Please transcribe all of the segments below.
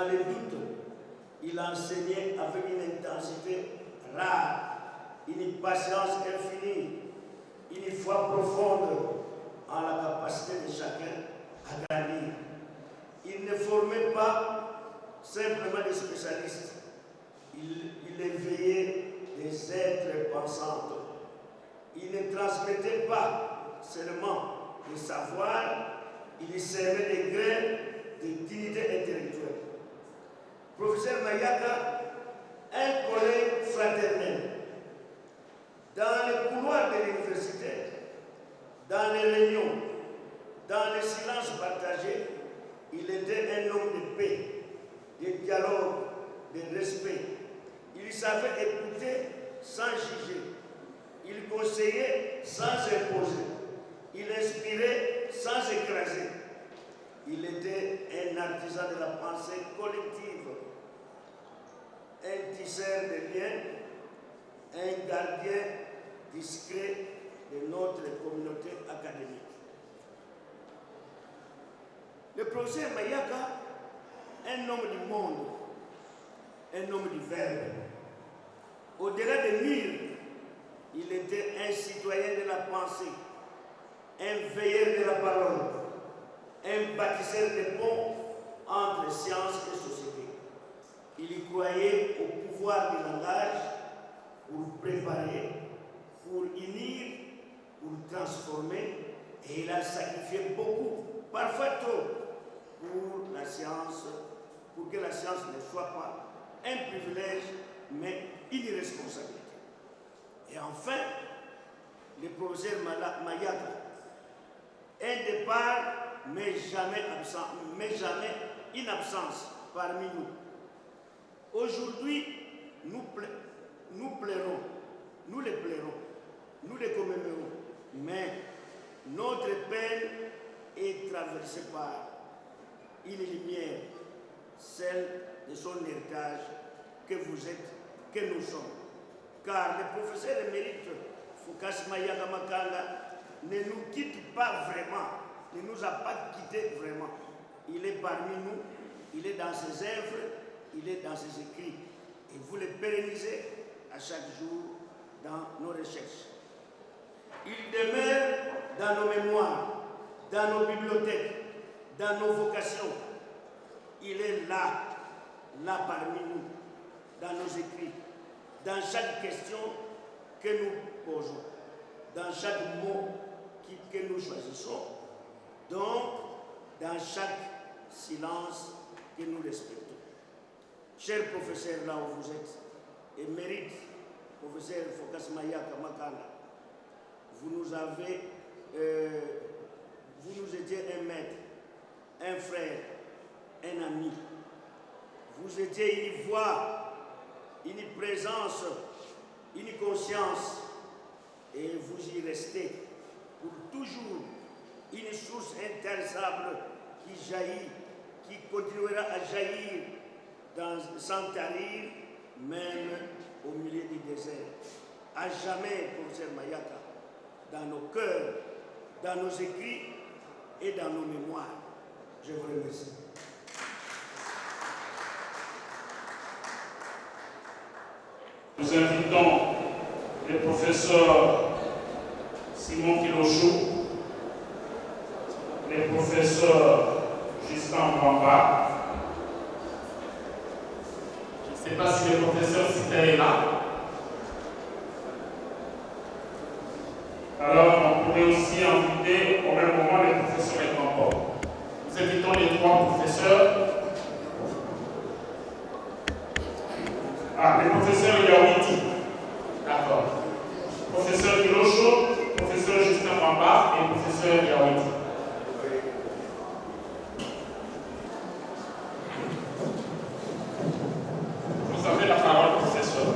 dans les doutes, il enseignait avec une intensité rare, une patience infinie, une foi profonde en la capacité de chacun à grandir. Il ne formait pas simplement des spécialistes, il éveillait des êtres pensants. Il ne transmettait pas seulement le savoir, il sèmait des grains de dignité intellectuelle. Professeur Mayaka, un collègue fraternel, dans les couloirs de l'université, dans les réunions, dans les silences partagés, il était un homme de paix, de dialogue, de respect. Il savait écouter sans juger. Il conseillait sans imposer. Il inspirait sans écraser. Il était un artisan de la pensée collective, un tisseur de liens, un gardien discret de notre communauté académique. Le professeur Mayaka, un homme du monde, un homme du verbe. Au-delà des murs, il était un citoyen de la pensée, un veilleur de la parole, un bâtisseur de ponts entre science et société. Il y croyait au pouvoir du langage pour préparer, pour unir, pour transformer, et il a sacrifié beaucoup, parfois trop, pour la science, pour que la science ne soit pas un privilège, mais une responsabilité. Et enfin, le professeur Mayaka, un départ, mais jamais absent, mais jamais une absence parmi nous. Aujourd'hui, nous plairons, nous les plairons, nous les commémorons, mais notre peine est traversée par une lumière, celle de son héritage que vous êtes, que nous sommes. Car le professeur émérite Phocas Mayaka Makanda ne nous quitte pas vraiment, ne nous a pas quittés vraiment. Il est parmi nous, il est dans ses œuvres, il est dans ses écrits. Et vous le pérennisez à chaque jour dans nos recherches. Il demeure dans nos mémoires, dans nos bibliothèques, dans nos vocations. Il est là, là parmi nous, dans nos écrits, dans chaque question que nous posons, dans chaque mot que nous choisissons, donc dans chaque silence que nous respectons. Chers professeurs, là où vous êtes, émérite professeur Phocas Mayaka Makanda, vous nous étiez un maître, un frère, un ami. Vous étiez une voix, une présence, une conscience, et vous y restez pour toujours, une source intarissable qui jaillit, qui continuera à jaillir sans tarir, même au milieu du désert. À jamais, professeur Mayaka, dans nos cœurs, dans nos écrits et dans nos mémoires. Je vous remercie. Nous invitons le professeur Simon Kilochou, le professeur Justin Mwamba. Je ne sais pas si le professeur Sita est là. Alors, on pourrait aussi inviter au même moment le professeur Ekampo. Nous invitons les trois professeurs. Ah, le professeur Yawiti. D'accord. Professeur Kilocho, professeur Justin Mwamba et professeur Yawiti. Vous avez la parole, professeur.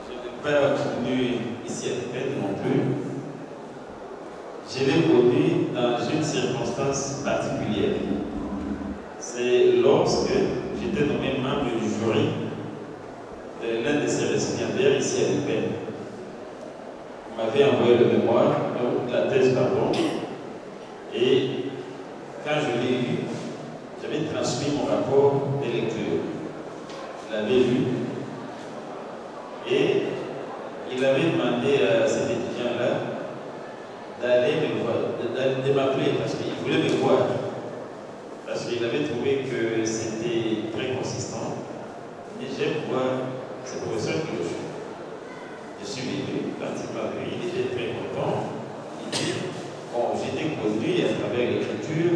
Je ne vais pas continuer ici à Tibet non plus. Je l'ai produit dans une circonstance particulière. C'est lorsque j'étais nommé membre du jury de l'un de ces récipiendaires ici à Tibet. j'avais envoyé le mémoire, la thèse, pardon, et quand je l'ai lu, j'avais transmis mon rapport de lecture. Je l'avais lu et il avait demandé à cet étudiant-là d'aller me voir, de m'appeler parce qu'il voulait me voir. Parce qu'il avait trouvé que c'était très consistant. Et j'aime voir ce professeur que je suis venu, pratiquement lui, il était très content. Il dit, bon, j'étais connu à travers l'écriture,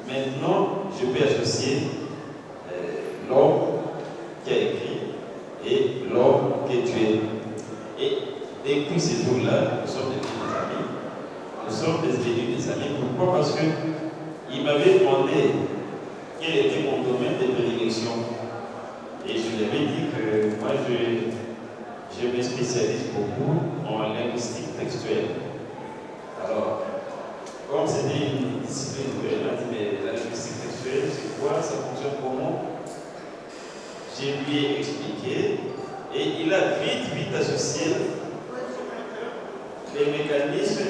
maintenant je peux associer l'homme qui a écrit et l'homme qui est tué. Et depuis ces jours-là, nous sommes devenus des amis. Nous sommes devenus des amis. Pourquoi? Parce qu'il m'avait demandé quel était mon domaine de prédilection. Et je lui avais dit que moi, je me spécialise beaucoup en linguistique textuelle. Alors, comme c'était une discipline nouvelle, il m'a dit, mais la linguistique textuelle, c'est quoi? Ça fonctionne comment? Je lui ai expliqué et il a vite associé les mécanismes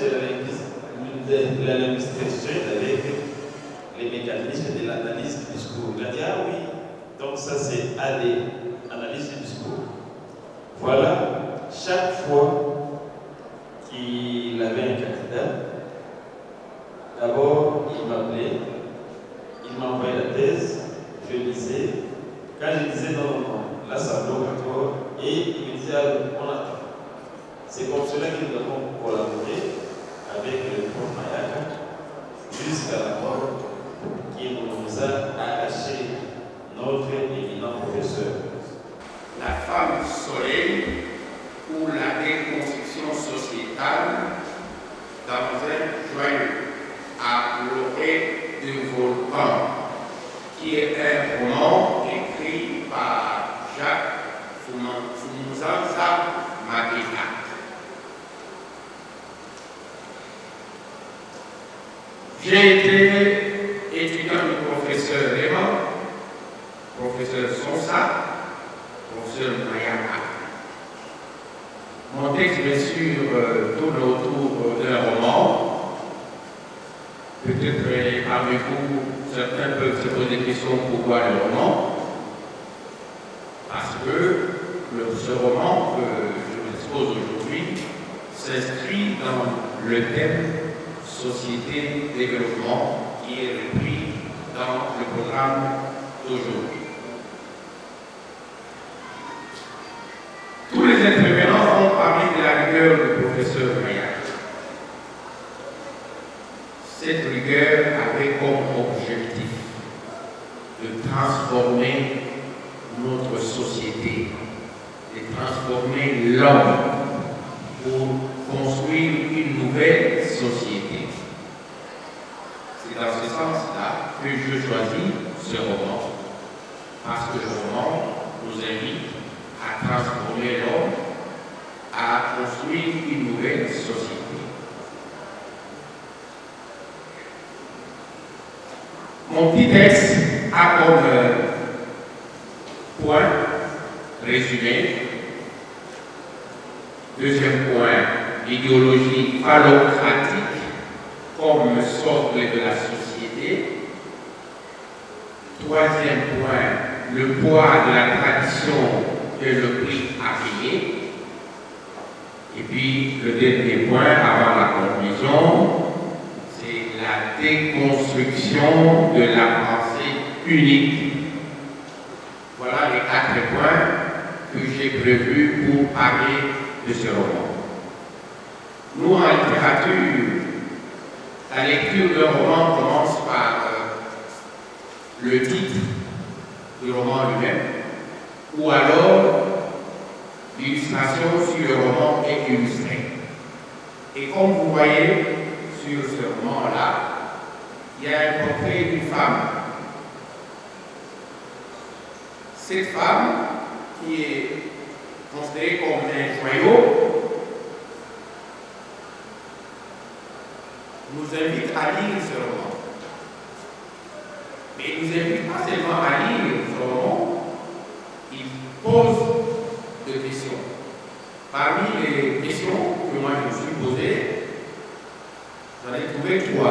de la linguistique textuelle avec les mécanismes de l'analyse du discours. Il a dit, ah oui, donc ça c'est AD, analyse du discours. Voilà, chaque fois qu'il avait un candidat, d'abord il m'appelait, il m'envoyait la thèse, je lisais. Quand je disais non, là ça bloque encore, et il me disait, on attend. C'est comme cela que nous avons collaboré avec le prof Mayaka jusqu'à la mort qui nous a arraché notre éminent professeur. La femme soleil ou la déconstruction sociétale dans un joyeux à l'orée du volcan, qui est un roman écrit par Jacques Fumuzanza Magina. J'ai été étudiant du professeur Raymond, professeur Sonsa, professeur Mayaka. Mon texte, bien sûr, tourne autour d'un roman. Peut-être parmi vous, certains peuvent se poser des questions pourquoi le roman. Parce que ce roman que je vous expose aujourd'hui s'inscrit dans le thème Société Développement qui est repris dans le programme d'aujourd'hui. Tous les intervenants ont parlé de la rigueur du professeur Mayak. Cette rigueur avait comme objectif de transformer notre société, de transformer l'homme pour construire une nouvelle société. C'est dans ce sens-là que je choisis ce roman, parce que le roman nous invite à transformer l'homme, à construire une nouvelle société. Mon petit texte a comme point résumé. Deuxième point, l'idéologie phallocratique comme socle de la société. Troisième point, le poids de la tradition et le prix à payer. Et puis le dernier point, avant la conclusion, c'est la déconstruction de la pensée unique. Voilà les 4 points que j'ai prévus pour parler de ce roman. Nous, en littérature, la lecture d'un roman commence par le titre du roman lui-même, ou alors l'illustration si le roman est illustré. Et comme vous voyez sur ce roman-là, il y a un portrait d'une femme. Cette femme, qui est considérée comme un joyau, nous invite à lire ce roman. Mais il nous invite pas seulement à lire ce roman, il pose deux questions. Parmi les questions que moi je me suis posées, j'en ai trouvé 3.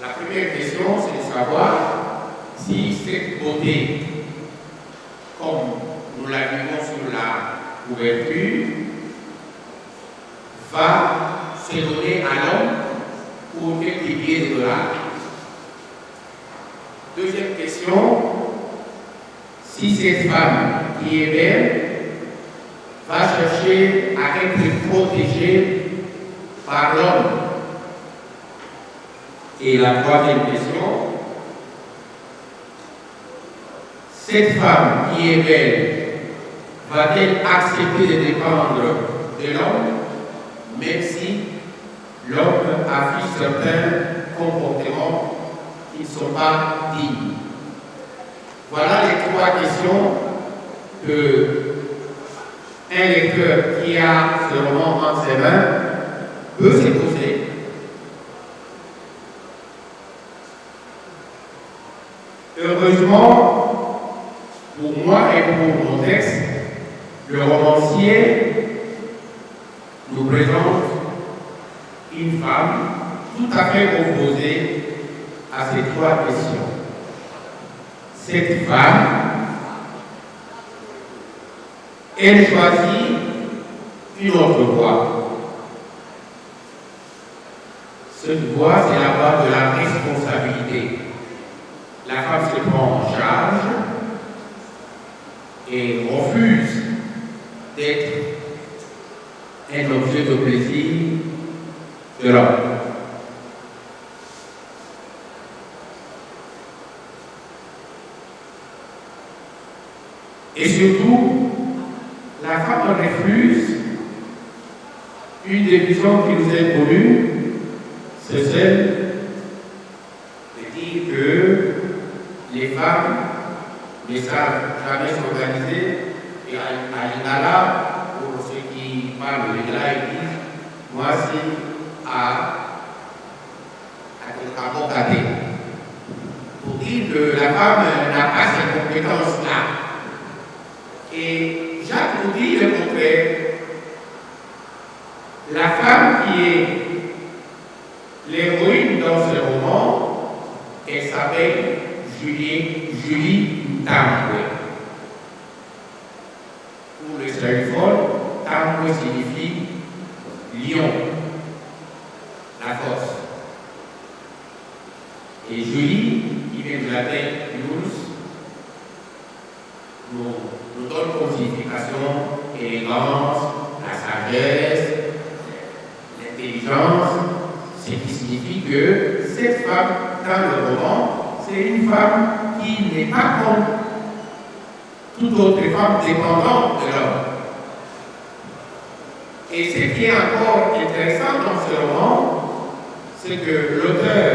La première question, c'est de savoir si cette beauté, comme nous la vivons sur la couverture, va se donner à l'homme pour quelques milliers de dollars. Deuxième question, si cette femme qui est belle va chercher à être protégée par l'homme. Et la troisième question, cette femme qui est belle va-t-elle accepter de dépendre de l'homme, même si l'homme affiche certains comportements qui ne sont pas dignes? Voilà les 3 questions que un lecteur qui a ce roman entre ses mains peut se poser. Heureusement, pour moi et pour mon texte, le romancier nous présente une femme tout à fait opposée à ces 3 questions. Cette femme, elle choisit une autre voie. Cette voie, c'est la voie de la responsabilité. La femme se prend en charge et refuse d'être un objet de plaisir de l'homme. Et surtout, la femme refuse une des visions qui nous est connue, c'est celle de dire que les femmes ne savent jamais s'organiser et à l'Ingala, pour ceux qui parlent de l'Ingala, ils disent moi c'est à Kabokate. Pour dire que la femme n'a pas ces compétences-là. Et Jacques nous dit le contraire. La femme qui est l'héroïne dans ce roman, elle s'appelle Julie Tambwe. Pour le Sérifol, Tambwe signifie lion, la force. Et Julie, qui vient de la terre Yunus, nous donne comme signification élégance, la sagesse, l'intelligence, ce qui signifie que cette femme, dans le roman, c'est une femme qui n'est pas comme toute autre femme dépendante de l'homme. Et ce qui est encore intéressant dans ce roman, c'est que l'auteur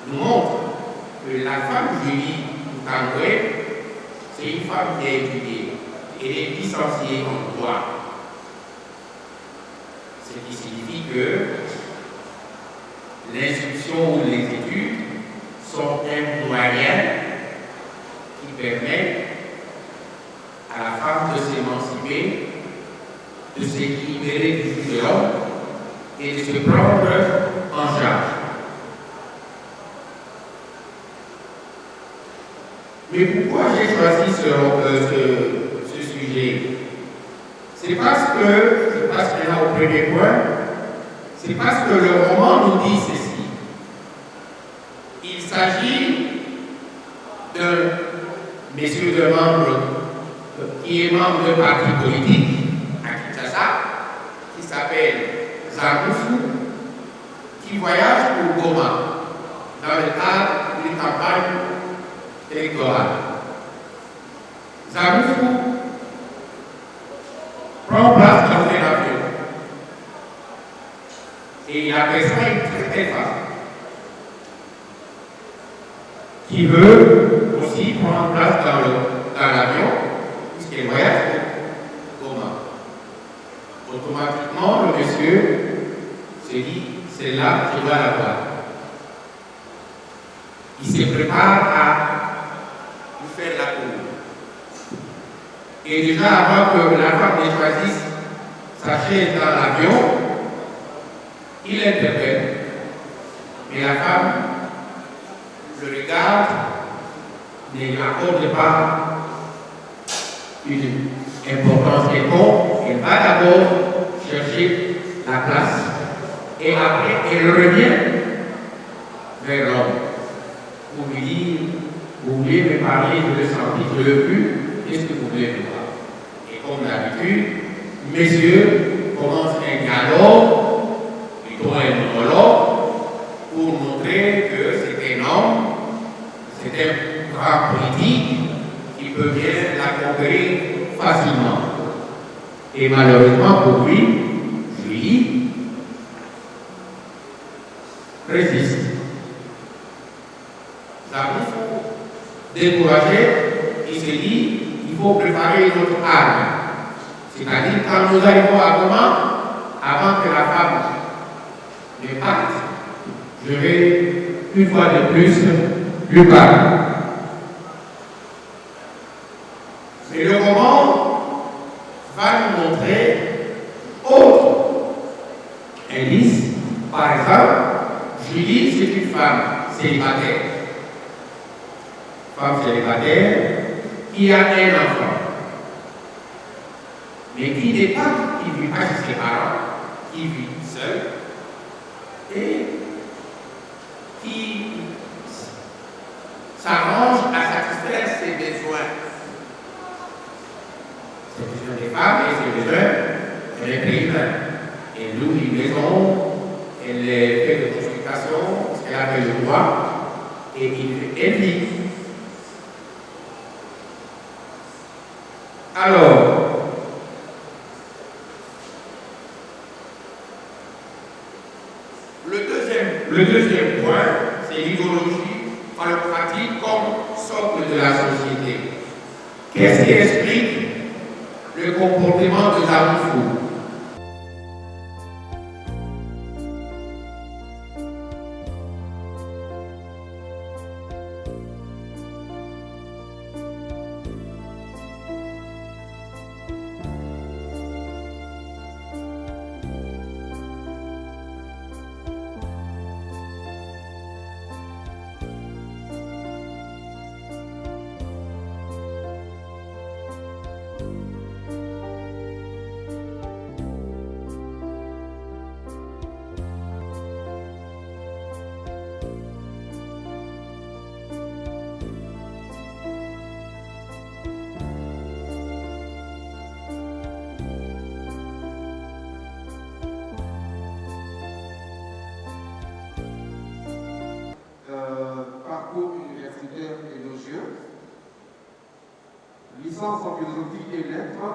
nous montre que la femme Julie Tambwe, c'est une femme qui a étudié. Elle est licenciée en droit. Ce qui signifie que l'instruction ou les études sont un moyen qui permet à la femme de s'émanciper, de se libérer du joug de l'homme et de se prendre en charge. Mais pourquoi j'ai choisi ce sujet? C'est parce que, je passe maintenant au premier point, c'est parce que le roman nous dit ceci. Il s'agit d'un monsieur de membre qui est membre d'un parti politique à Kinshasa, qui s'appelle Zamoufou, qui voyage pour Goma dans le cadre d'une campagne électorale. Zamoufou prend place dans un avion. Et il a besoin d'une très femme qui veut aussi prendre place dans l'avion, puisqu'elle voyage pour Goma. Automatiquement, le monsieur se dit, c'est là que je dois la voir. Il se prépare à lui faire la cour. Et déjà, avant que la femme ne choisisse sa chaise dans l'avion, il interpelle. Mais la femme le regarde, ne lui accorde pas une importance quelconque. Elle va d'abord chercher la place et après elle revient vers l'homme pour lui dire: vous voulez me parler, je le sentis, je l'ai vu, qu'est-ce que vous voulez me voir? Et comme d'habitude, messieurs commencent un dialogue, plutôt un monologue, pour montrer que c'est un homme, c'est un grand politique qui peut bien la conquérir facilement. Et malheureusement pour lui, Julie résiste. Zamoufou, découragé, il se dit: il faut préparer une autre arme. C'est-à-dire, quand nous arrivons à comment, avant que la femme ne parte, je vais une fois de plus lui parler. Mais le roman va nous montrer autre indice. Par exemple, Julie, c'est une femme célibataire. Femme célibataire qui a un enfant, mais qui n'est pas, qui ne vit pas chez ses parents, qui vit seule et qui s'arrange à satisfaire ses besoins. Ses besoins des femmes et ses besoins, elle est primaire. Elle loue une maison, elle fait des consultations, elle a fait le droit, et elle vit. Alors, le deuxième point, c'est l'idéologie phallocratique comme socle de la société. Qu'est-ce qui explique le comportement de Zamoufou? Parcours universitaire élogieux, licence en philosophie et lettres,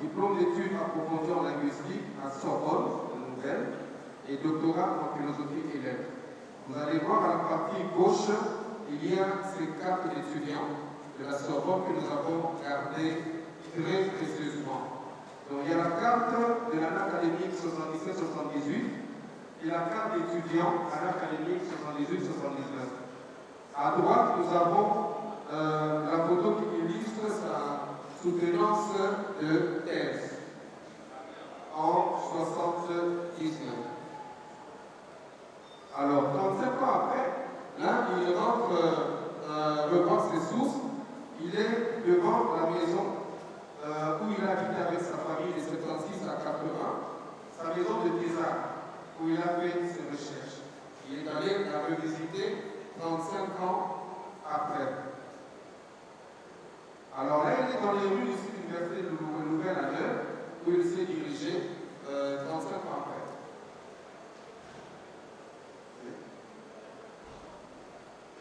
diplôme d'études approfondies en linguistique à Sorbonne, Nouvelle, et doctorat en philosophie et lettres. Vous allez voir à la partie gauche, il y a ces cartes d'étudiants de la Sorbonne que nous avons gardées très précieusement. Donc il y a la carte de l'année académique 77-78 et la carte d'étudiant à l'année académique 78-79. À droite, nous avons la photo qui illustre sa soutenance de thèse en 79. Alors, 35 ans après, là, il rentre revoir ses sources. Il est devant la maison où il habite avec sa famille de 76 à 80, sa maison de Tézard, où il a fait ses recherches. Il est allé la revisiter 35 ans après. Alors là, il est dans les rues du site université de Nouvelle à l'heure, où il s'est dirigé 35 ans après.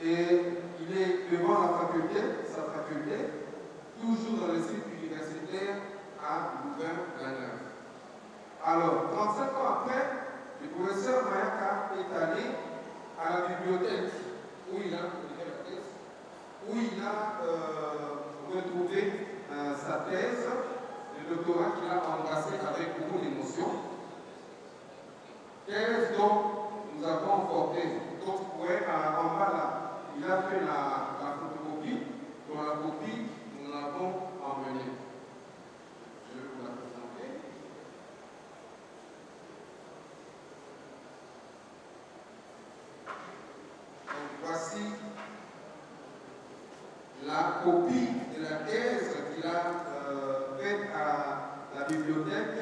Et il est devant sa faculté, toujours dans le site universitaire à Louvain-la-Neuve. Alors, 35 ans après, le professeur Mayaka est allé à la bibliothèque où il a retrouvé sa thèse de doctorat qu'il a embrassée avec beaucoup d'émotion. Thèse dont nous avons porté, donc en bas là, il a fait la photocopie, dont la copie nous l'avons emmenée. la copie de la thèse qu'il a faite à la bibliothèque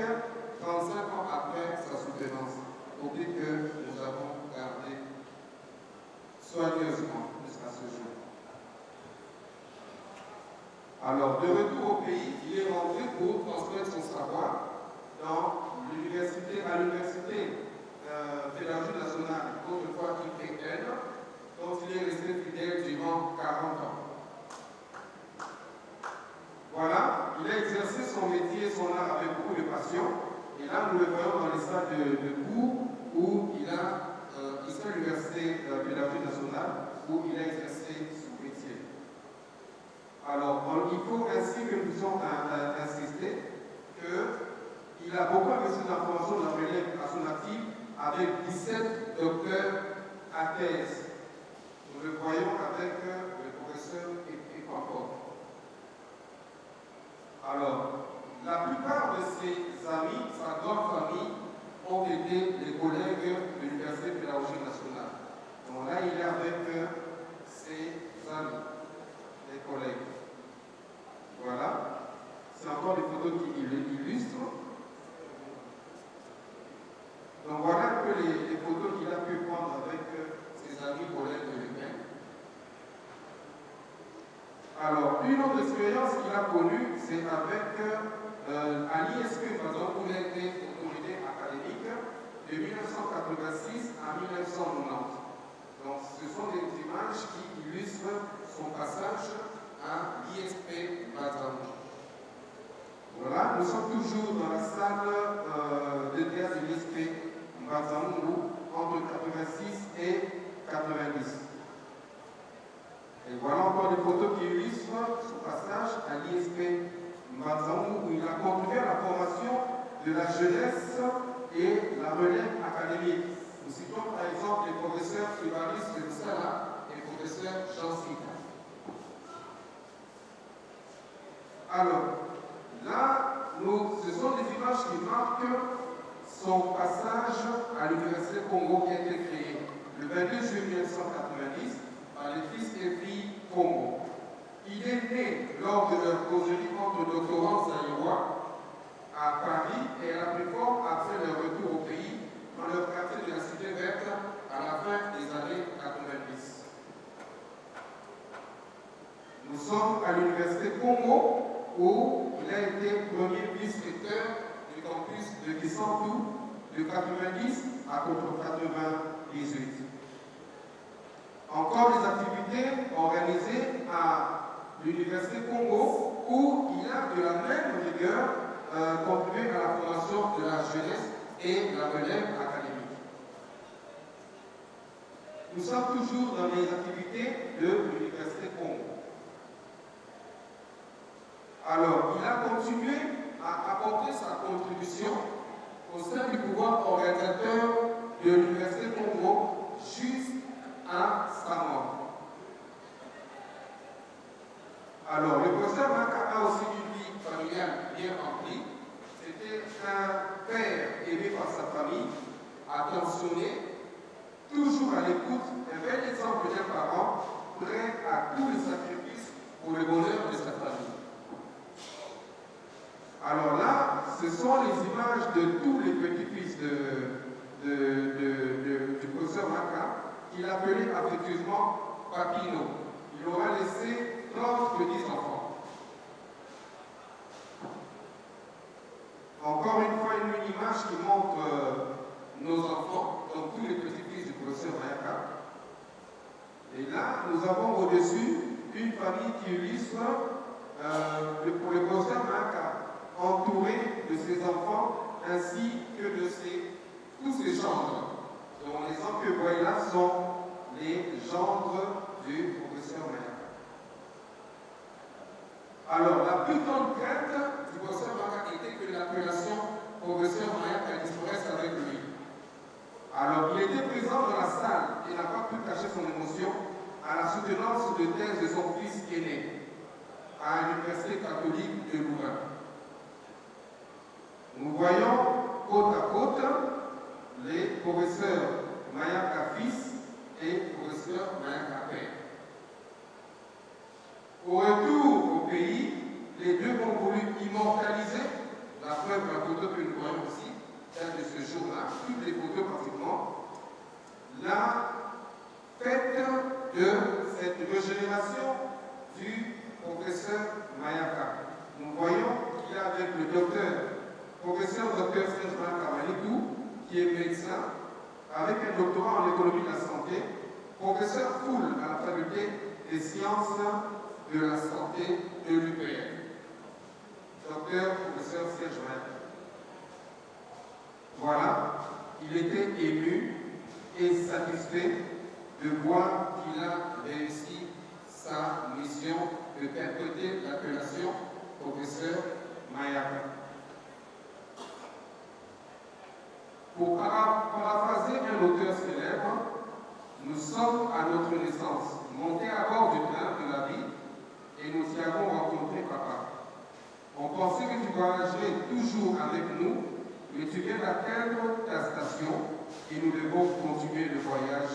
35 ans après sa soutenance. Copie que nous avons gardée soigneusement jusqu'à ce jour. Alors, de retour au pays, il est rentré pour transmettre son savoir à l'université pédagogique nationale, autrefois IPN, dont il est resté fidèle durant 40 ans. Voilà, il a exercé son métier et son art avec beaucoup de passion. Et là, nous le voyons dans les salles de cours où il a ici à l'université pédagogique nationale, où il a exercé son métier. Alors, il faut ainsi que nous puissions insister qu'il a beaucoup investi dans la formation de la relève à son actif avec 17 docteurs à thèse. Nous le voyons avec le professeur Equamport. Alors, la plupart de ses amis, sa grande famille, ont été les collègues de l'Université pédagogique nationale. Donc là, il est avec ses amis, les collègues. Voilà. C'est encore des photos qui l'illustrent. Donc voilà un peu les photos qu'il a pu prendre avec ses amis collègues de l'UPN. Alors, une autre expérience qu'il a connue, c'est avec à l'ISP, par exemple, où il a été autorité académique de 1986 à 1990. Donc, ce sont des images qui illustrent son passage à l'ISP Bazamou. Voilà, nous sommes toujours dans la salle de théâtre de l'ISP Bazamou entre 86 et 90. Et voilà encore des photos qui illustrent son passage à l'ISP Bazamou où il a contribué à la formation de la jeunesse et la relève académique. Nous citons par exemple les professeurs Évariste Sala et le professeur Jean Sika. Alors, là, ce sont des images qui marquent son passage à l'Université Congo qui a été créée le 22 juillet 1990 par les fils et filles Congo. Il est né lors de leur causerie entre doctorants zaïrois à Paris et elle a pris forme après leur retour au pays dans leur quartier de la Cité Verte à la fin des années 90. Nous sommes à l'Université Congo où il a été premier vice-recteur du campus de Kisantou de 90 à 98. Encore des activités organisées à l'Université Congo où il a de la même rigueur contribué à la formation de la jeunesse et la relève académique. Nous sommes toujours dans les activités de l'Université Congo. Alors, il a continué à apporter sa contribution au sein du pouvoir organisateur de l'Université Congo jusqu'à sa mort. Alors, le professeur Maka a aussi une vie familiale bien remplie. C'était un père aimé par sa famille, attentionné, toujours à l'écoute, un bel exemple d'un parent prêt à tous les sacrifices pour le bonheur de sa famille. Alors là, ce sont les images de tous les petits-fils du professeur Maka, qu'il appelait affectueusement Papino. Il aura laissé 30 petits-enfants. Encore une fois, une image qui montre nos enfants, donc tous les petits-fils du professeur Maka. Et là, nous avons au-dessus une famille qui illustre le professeur Maka, entouré de ses enfants ainsi que de tous ses gendres. Donc les enfants que vous voyez là sont les gendres du professeur Maka. Alors, la plus grande crainte du professeur Maka était que l'appellation professeur Maka disparaisse avec lui. Alors, il était présent dans la salle et n'a pas pu cacher son émotion à la soutenance de thèse de son fils aîné à l'Université catholique de Louvain. Nous voyons côte à côte les professeurs Mayaka fils et professeur Mayaka père. Au retour au pays, les deux ont voulu immortaliser la preuve, la photo que nous voyons ici, celle de ce jour-là, toutes les photos pratiquement, la fête de cette régénération du professeur Mayaka. Nous voyons qu'il y a avec le professeur docteur Serge Mayaka, qui est médecin, avec un doctorat en économie de la santé, professeur Foul à la faculté des sciences de la santé de l'UPR. Docteur, professeur Serge Mayaka. Voilà, il était ému et satisfait de voir qu'il a réussi sa mission de perpétuer l'appellation professeur Mayaka. Pour paraphraser un auteur célèbre, nous sommes à notre naissance, montés à bord du train de la vie et nous y avons rencontré papa. On pensait que tu voyagerais toujours avec nous, mais tu viens d'atteindre ta station et nous devons continuer le voyage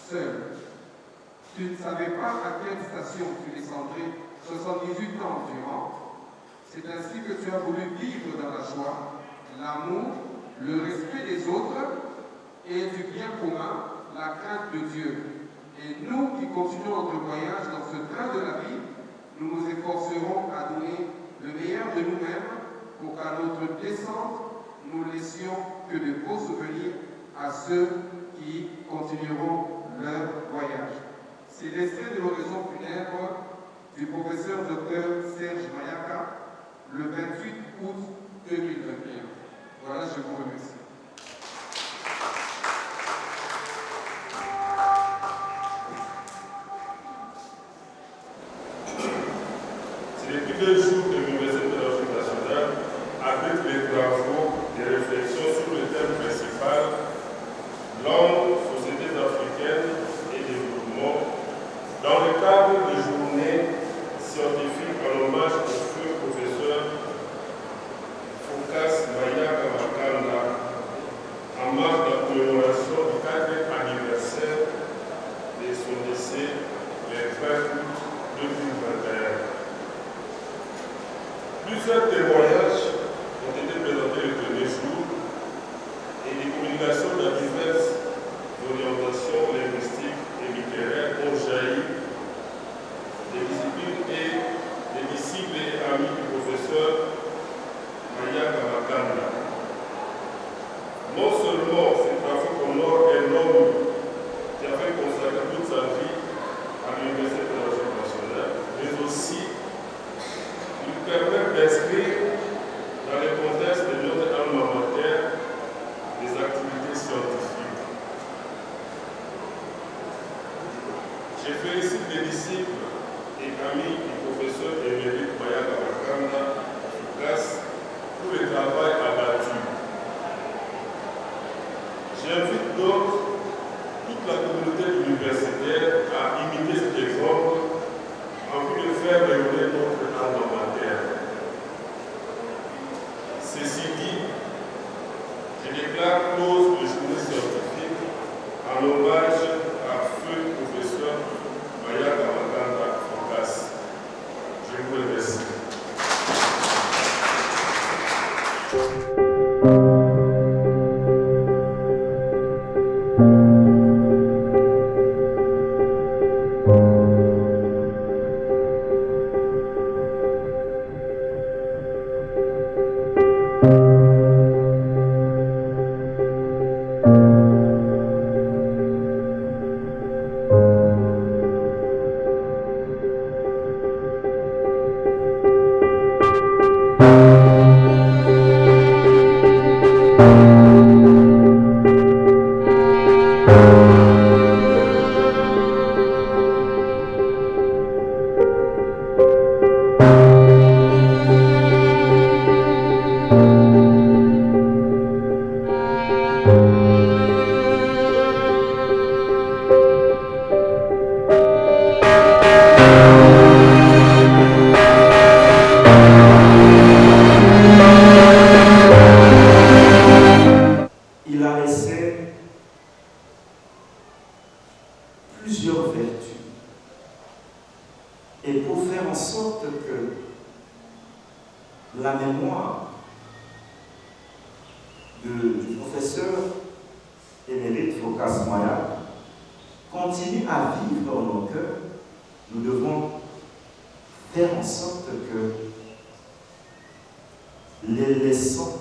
seul. Tu ne savais pas à quelle station tu descendrais 78 ans durant. C'est ainsi que tu as voulu vivre dans la joie, l'amour, le respect des autres et du bien commun, la crainte de Dieu. Et nous qui continuons notre voyage dans ce train de la vie, nous nous efforcerons à donner le meilleur de nous-mêmes pour qu'à notre descente, nous laissions que de beaux souvenirs à ceux qui continueront leur voyage. C'est l'extrait de l'oraison funèbre du professeur Dr Serge Mayaka le 28 août 2021. Voilà, je vous remercie. C'est depuis 2 jours que l'Université pédagogique nationale abrite les travaux des réflexions sur le thème principal langue, sociétés africaines et développement dans le cadre de journées scientifiques en hommage au feu professeur Phocas Mayaka Makanda en marge de la commémoration du 4e anniversaire de son décès le 20 août 2021. Plusieurs témoignages ont été présentés le premier jour et des communications de diverses orientations linguistiques et littéraires ont jailli des disciplines et des disciples et amis du professeur Mayaka Makanda. Non seulement ces travaux honorent un homme qui a fait consacrer toute sa vie à l'Université pédagogique nationale, mais aussi lui permettent d'inscrire dans le contexte de notre alma mater des activités scientifiques. Je félicite les disciples et amis du professeur émérite Mayaka Makanda pour le travail abattu. J'invite donc toute la communauté universitaire à imiter cet exemple en vue de faire rayonner notre alma mater. Ceci dit, je déclare close de journée scientifique en hommage à feu professeur Mayaka Makanda Phocas. Je vous remercie. Il a laissé plusieurs vertus. Et pour faire en sorte que la mémoire du professeur émérite Phocas Mayac continue à vivre dans nos cœurs. Nous devons faire en sorte que les leçons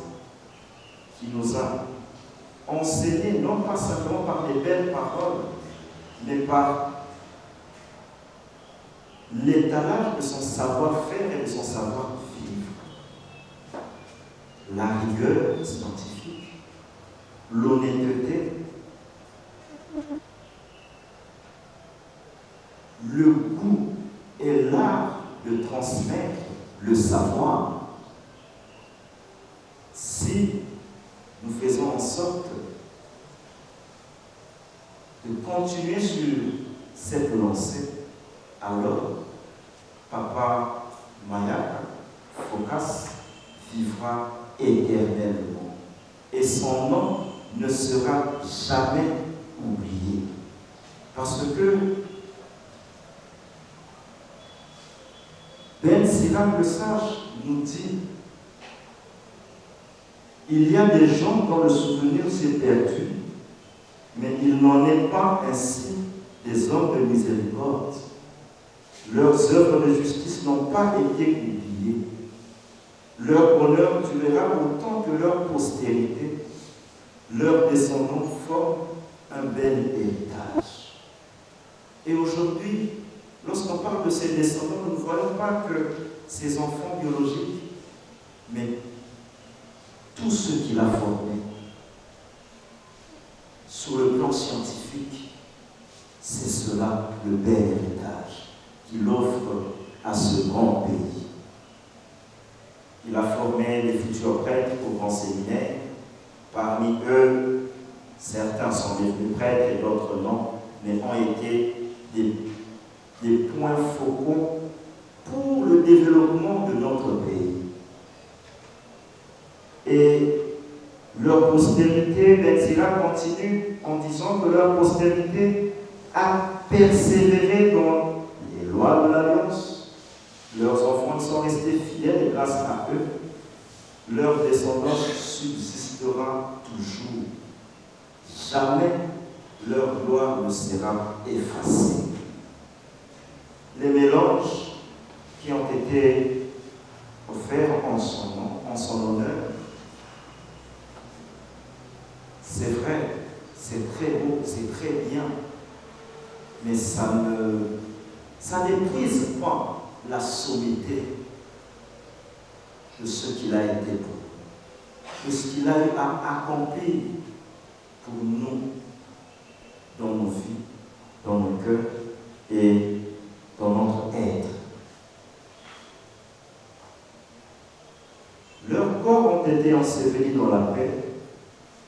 qui nous a enseignées, non pas simplement par les belles paroles, mais par l'étalage de son savoir-faire et de son savoir-vivre. La rigueur scientifique, l'honnêteté, le goût et l'art de transmettre le savoir. Si nous faisons en sorte de continuer sur cette lancée, alors Papa Mayac Phocas vivra éternellement et son nom ne sera jamais oublié. Parce que Ben Sirac le Sage nous dit: il y a des gens dont le souvenir s'est perdu, mais il n'en est pas ainsi des hommes de miséricorde. Leurs œuvres de justice n'ont pas été oubliées. Leur bonheur durera autant que leur postérité. Leurs descendants forment un bel héritage. Et aujourd'hui, lorsqu'on parle de ces descendants, nous ne voyons pas que ces enfants biologiques, mais tout ce qu'il a formé sur le plan scientifique, c'est cela le bel héritage qu'il offre à ce grand pays. Il a formé des futurs prêtres au grand séminaire. Parmi eux, certains sont devenus prêtres et d'autres non, mais ont été des points focaux pour le développement de notre pays. Et leur postérité, Ben Sirac continue en disant que leur postérité a persévéré dans les lois de l'Alliance. Leurs enfants sont restés fidèles et grâce à eux, leur descendance subsistera toujours. Jamais leur gloire ne sera effacée. Les mélanges qui ont été offerts en son nom, en son honneur, c'est vrai, c'est très beau, c'est très bien, mais ça n'épuise pas la sommité de ce qu'il a été pour nous, de ce qu'il a eu à accomplir pour nous, dans nos vies, dans nos cœurs et dans notre être. Leurs corps ont été ensevelis dans la paix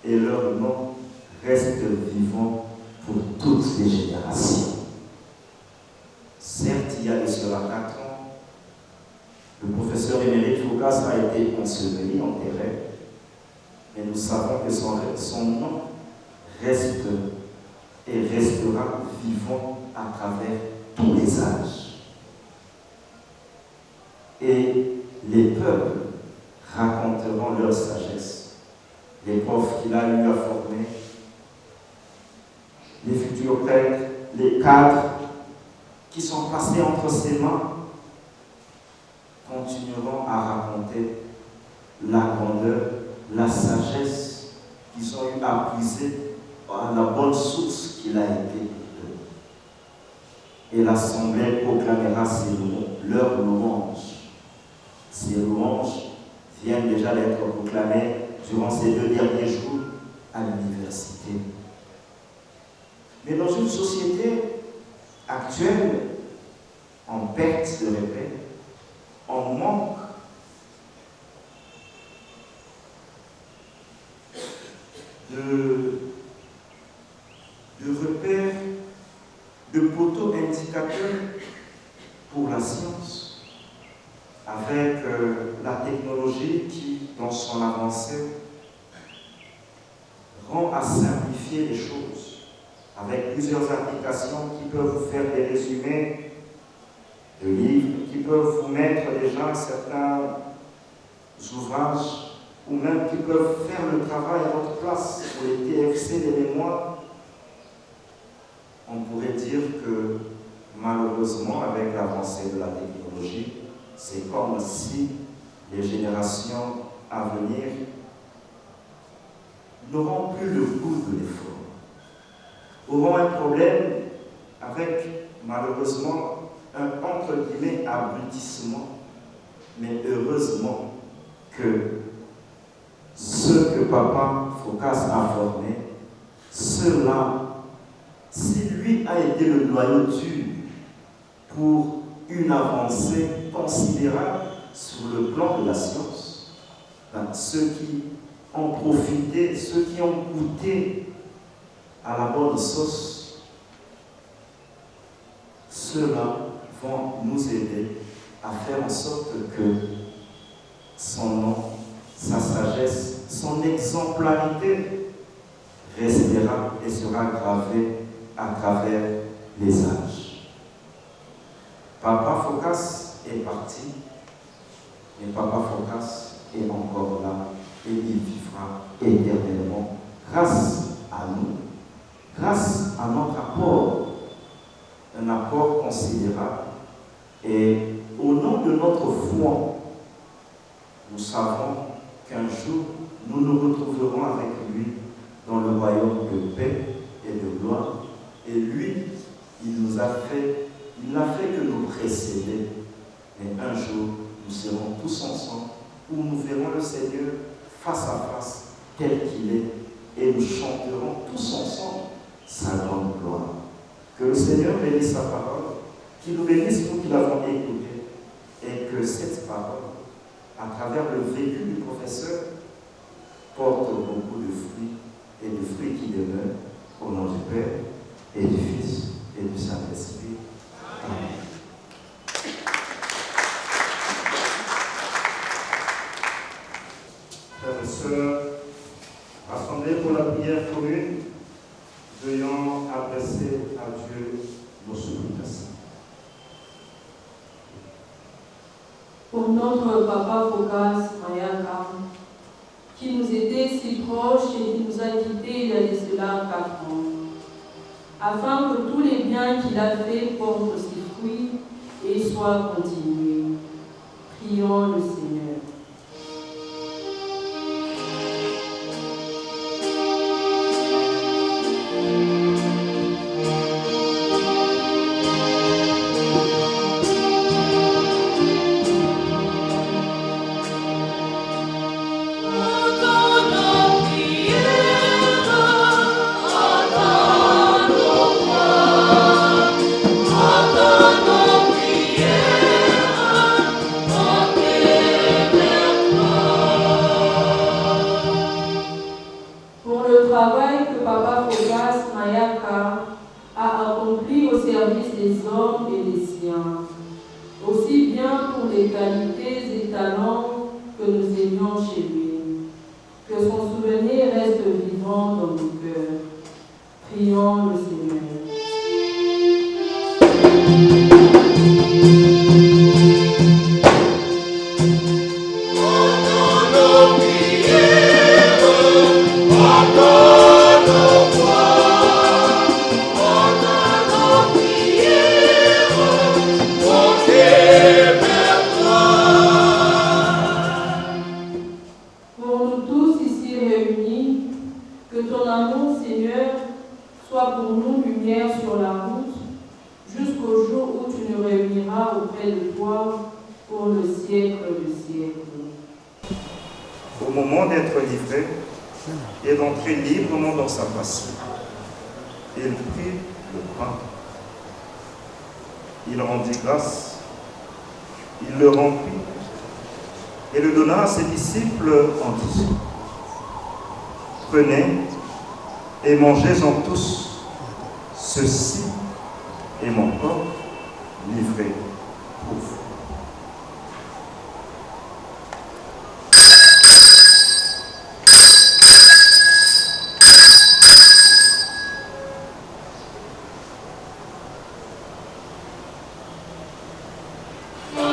et leur nom reste vivant pour toutes les générations. Certes, il y a de cela 4 ans, le professeur émérite Phocas a été enseveli, enterré, mais nous savons que son nom reste et restera vivant à travers tous les âges. Et les peuples raconteront leur sagesse, les profs qu'il a eu à former, les futurs prêtres, les cadres qui sont passés entre ses mains continueront à raconter la grandeur, la sagesse qu'ils ont eu à puiser à la bonne source qu'il a été. Et l'Assemblée proclamera leurs louanges. Ces louanges viennent déjà d'être proclamées durant ces 2 derniers jours à l'université. Mais dans une société actuelle, en perte de repères, en manque de repères, de poteaux indicateurs pour la science, avec la technologie qui, dans son avancée, rend à simplifier les choses, avec plusieurs applications qui peuvent vous faire des résumés de livres, qui peuvent vous mettre déjà certains ouvrages, ou même qui peuvent faire le travail à votre place pour les TFC des mémoires. On pourrait dire que malheureusement, avec l'avancée de la technologie, c'est comme si les générations à venir n'auront plus le goût de l'effort, auront un problème avec, malheureusement, un entre guillemets abrutissement. Mais heureusement que ceux que Papa Phocas a formés, ceux-là, si lui a été le noyau dur pour une avancée considérable sur le plan de la science, ben, ceux qui ont profité, ceux qui ont goûté à la bonne sauce, ceux-là vont nous aider à faire en sorte que son nom, sa sagesse, son exemplarité restera et sera gravé à travers les âges. Papa Phocas est parti, mais Papa Phocas est encore là et il vivra éternellement grâce à nous, grâce à notre apport, un apport considérable. Et au nom de notre foi, nous savons qu'un jour, nous nous retrouverons avec lui dans le royaume de paix et de gloire. Et lui, il n'a fait que nous précéder. Mais un jour, nous serons tous ensemble, où nous verrons le Seigneur face à face, tel qu'il est, et nous chanterons tous ensemble sa grande gloire. Que le Seigneur bénisse sa parole, qu'il nous bénisse nous qui l'avons écoutée, et que cette parole, à travers le vécu du professeur, porte beaucoup de fruits, et de fruits qui demeurent, au nom du Père, et du Fils, et du Saint-Esprit. Amen. Frères et sœurs, rassemblés pour la prière commune, veuillons adresser à Dieu nos supplications. Pour notre Papa Phocas Mayaka, qui nous était si proche et qui nous a quittés il y a de cela 4 ans, afin que tous les biens qu'il a faits portent ses fruits et soient continués. Prions le Seigneur. Au moment d'être livré et d'entrer librement dans sa passion, il prit le pain, il rendit grâce, il le remplit et le donna à ses disciples en disant: Prenez et mangez-en tous, ceci est mon corps livré pour vous. Oh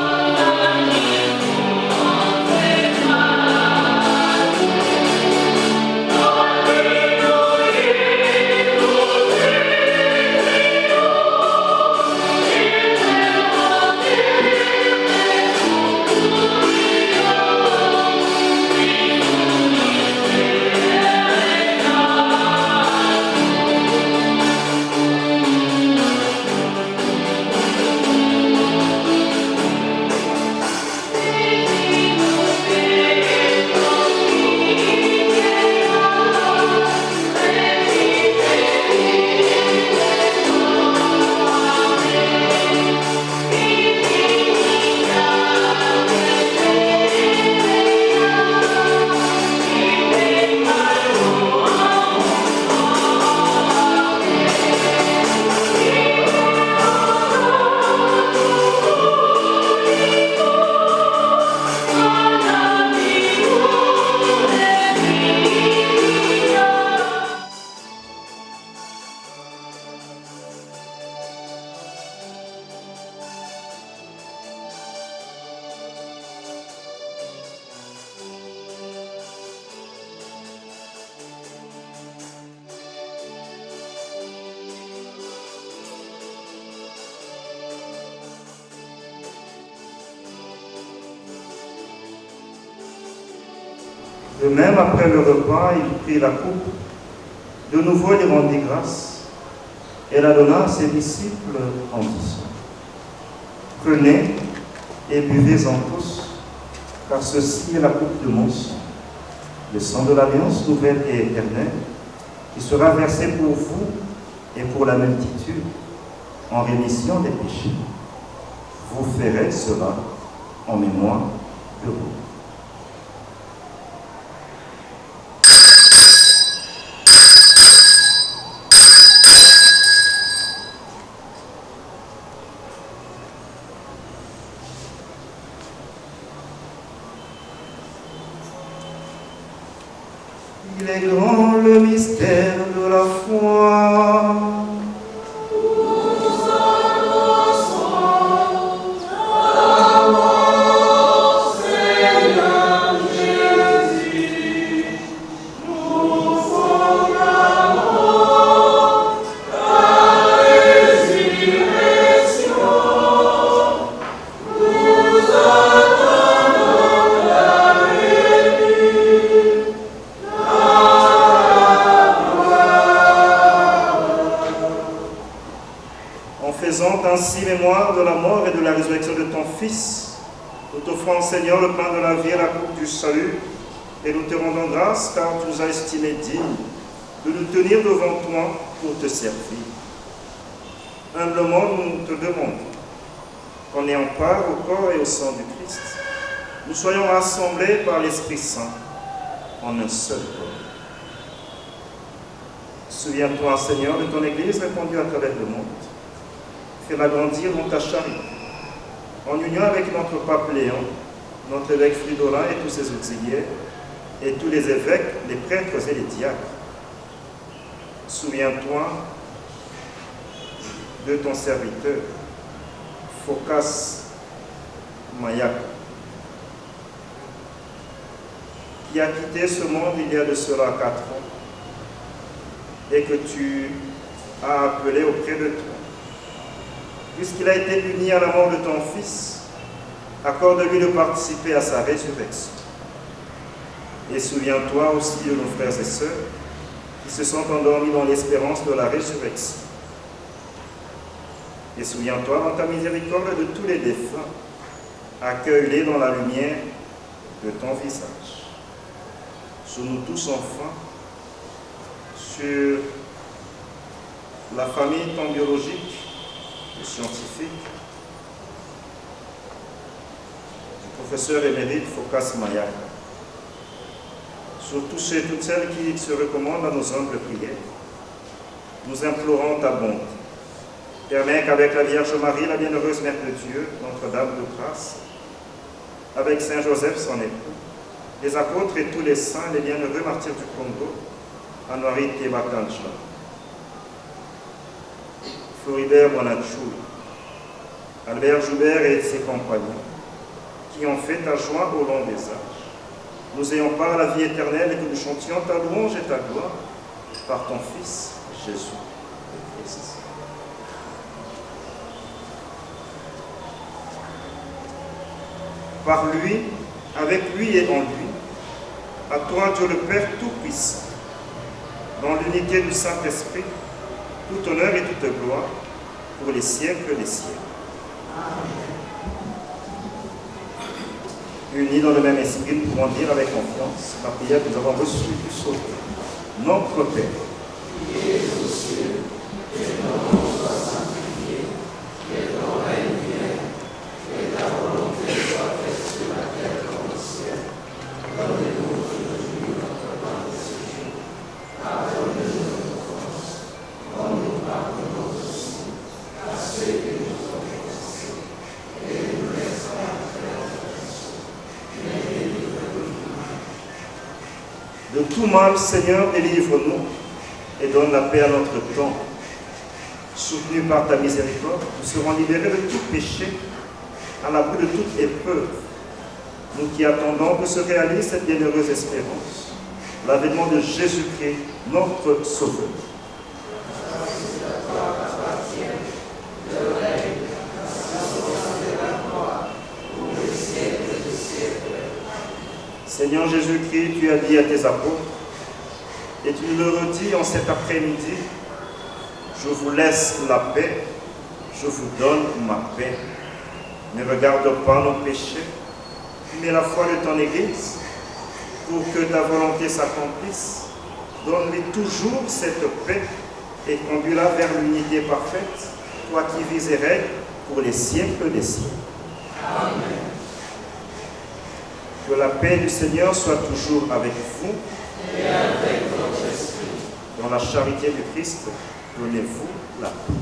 De même, après le repas, il prit la coupe. De nouveau, il rendit grâce et la donna à ses disciples en disant: Prenez et buvez-en tous, car ceci est la coupe de mon sang, le sang de l'alliance nouvelle et éternelle, qui sera versé pour vous et pour la multitude en rémission des péchés. Vous ferez cela en mémoire de vous. Il est grand le mystère de la foi. Ainsi, mémoire de la mort et de la résurrection de ton Fils, nous t'offrons, Seigneur, le pain de la vie et la coupe du salut, et nous te rendons grâce car tu nous as estimés dignes de nous tenir devant toi pour te servir. Humblement, nous te demandons qu'en ayant part au corps et au sang du Christ, nous soyons rassemblés par l'Esprit Saint en un seul corps. Souviens-toi, Seigneur, de ton Église répandue à travers le monde. Fais-la grandir dans ta charité, en union avec notre pape Léon, notre évêque Fridolin et tous ses auxiliaires, et tous les évêques, les prêtres et les diacres. Souviens-toi de ton serviteur, Phocas Mayaka, qui a quitté ce monde il y a de cela 4 ans, et que tu as appelé auprès de toi. Puisqu'il a été uni à la mort de ton Fils, accorde-lui de participer à sa résurrection. Et souviens-toi aussi de nos frères et sœurs qui se sont endormis dans l'espérance de la résurrection. Et souviens-toi dans ta miséricorde de tous les défunts, accueille-les dans la lumière de ton visage. Sur nous tous enfin, sur la famille ton biologique, le scientifique, du professeur émérite Phocas Mayaka, sur tous ceux et toutes celles qui se recommandent à nos humbles prières, nous implorons ta bonté. Permets qu'avec la Vierge Marie, la bienheureuse Mère de Dieu, Notre-Dame de grâce, avec Saint Joseph, son époux, les apôtres et tous les saints, les bienheureux martyrs du Congo, Anouari Tebakancha, Floribert Bonachou, Albert Joubert et ses compagnons, qui ont fait ta joie au long des âges. Nous ayons part à la vie éternelle et que nous chantions ta louange et ta gloire par ton Fils, Jésus le Christ. Par lui, avec lui et en lui, à toi, Dieu le Père Tout-Puissant, dans l'unité du Saint-Esprit, tout honneur et toute gloire pour les siècles des siècles. Unis dans le même esprit, nous pouvons dire avec confiance la prière que nous avons reçue du Sauveur. Notre Père, qui es aux cieux, que ton nom soit sanctifié, que ton règne vienne, que ta volonté soit faite sur la terre comme au ciel. Donne-nous aujourd'hui notre pain de ce jour. Pardonne-nous nos offenses, comme nous pardonnons aussi à ceux qui nous ont offensés. Et ne nous laisse pas entrer en tentation, mais délivre-nous du mal. De tout mal, Seigneur, délivre-nous et donne la paix à notre temps. Soutenus par ta miséricorde, nous serons libérés de tout péché, à l'abri de toute épreuve. Nous qui attendons que se réalise cette bienheureuse espérance, l'avènement de Jésus-Christ, notre Sauveur. Seigneur Jésus-Christ, tu as dit à tes apôtres, et tu nous le redis en cet après-midi, je vous laisse la paix, je vous donne ma paix. Ne regarde pas nos péchés, mais la foi de ton Église, pour que ta volonté s'accomplisse. Donne-lui toujours cette paix et conduis-la vers l'unité parfaite, toi qui vis et règnes pour les siècles des siècles. Amen. Que la paix du Seigneur soit toujours avec vous et avec votre esprit. Dans la charité du Christ, donnez-vous la paix.